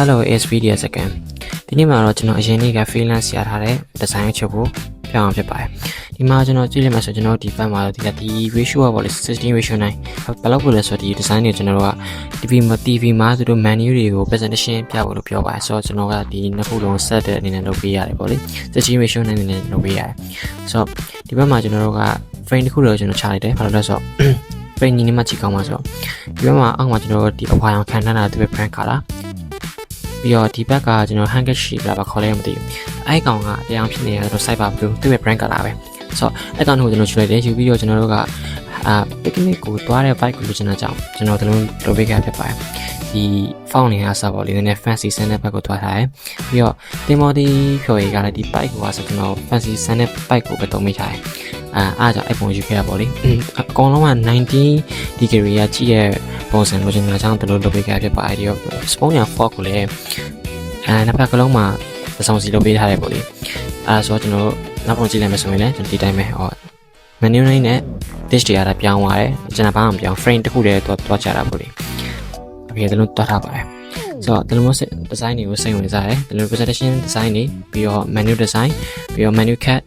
Hello is video second ဒီနေ့မှာတော့ကျွန်တော်အရင်နေ့က freelance ရထားတဲ့ design ချုပ်ကိုပြောင်းအောင်ဖြစ်ပါတယ်ဒီမှာကျွန်တော်ကြည့်လိုက်မှဆိုကျွန်တော်ဒီဘက်မှာဒီ ratio ကပေါ့လေ16 ratio 9ဘယ်လောက်ကိုလဲဆိုတော့ဒီ design တွေကျွန်တော်တို့က TV မှာသူတို့ menu တွေကို presentation ပြဖို့လို့ပြောပါတယ်ဆိုတော့ကျွန်တော်ကဒီနှစ်ခုလုံး set တဲ့အနေနဲ့လုပ်ပေးရတယ်ပေါ့လေ16 ratio 9အနေနဲ့လုပ်ပေးရတယ်ဆိုတော့ဒီဘက်မှာကျွန်တော်တို့က frame တစ်ခုတော့ကျွန်တော်ချလိုက်တယ်ဘာလို့လဲဆိုတော့ frame ညီနေမှကြည့်ကောင်းမှာဆိုတော့ဒီဘက်မှာအောက်မှာကျွန်တော်တို့ဒီအဝါရောင်ခံထားတာသူပဲ brand colorပြီးတော့ဒီဘက်ကကျွန်တော် handkerchief လာပါခေါ်လဲမသိဘူးအဲ့ကောင်ကတရားဖြစ်နေရတော့ site ပါဘူးသူ့ရဲ့ brand color ပဲဆိုတော့အဲ့ကောင်ကိုကျွန်တော်ချွေလိုက်တယ်ယူပြီးတော့ကျွန်တော်တို့ကpicnic ကိုသွားတဲ့ bike ကိုလိုချင်တာကြောင့်ကျွန်တော်တို့လုပ်ပေးခဲ့ဖြစ်ပါတယ်ဒီ font တွေကစပါလေနည်းနည်း fancy ဆန်းတဲ့ bike ကိုသွားထားတယ်ပြီးတော့တင်မော်ဒီဖြော်ရည်ကလည်းဒီ bike ကိုဆိုကျွန်တော် fancy ဆန်းတဲ့ bike ကိုပဲတုံးမိထားတယ်အားကြောင့် iPhone ယူခဲ့ရပါလေအကောင်လုံးက90 degree ကကြည့်ရဲ့ပုံစံလိုချင်တာကြောင့်တို့လုပ်ပေးခဲ့ဖြစ်ပါတယ်ဒီတော့ spawn ရ fork ကိုလည်းနှစ်ဖက်ကလုံးမှာပစုံစီလုပ်ပေးထားတယ်ပေါ့လေဆိုတော့ကျွန်တော်နောက်ပုံကြည့်လိုက်မယ်ဆိုရင်လည်းကျွန်တော်ဒီတိုင်းပဲmenu နဲ့ dish တွေအားပြောင်းသွားတယ်ကျွန်တော်ဘာမှမပြောင်း frame တစ်ခုတည်းသွားချတာပေါ့လေအပြင်တို့တွားထားပါတယ်ဆိုတော့ဒီလိုမျိုး design တွေကိုစိတ်ဝင်စားတယ်ဒီလို presentation design တွေပြီးတော့ menu design ပြီးတော့ menu cat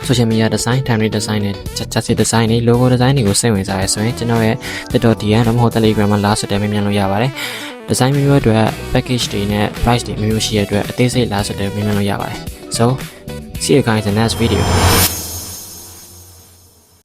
social media design timely design နဲ့ chassis design တွေ logo design တွေကိုစိတ်ဝင်စားရဆိုရင်ကျွန်တော်ရဲ့ TikTok တော့မဟုတ် Telegram မှာလာဆိုတဲ့မြန်လို့ရပါတယ် design မျိုးအတွက် package တွေနဲ့ price တွေမျိုးရှိရတဲ့အတွက်အသေးစိတ်လာဆိုတဲ့မြန်လို့ရပါတယ် so see you guys in the next video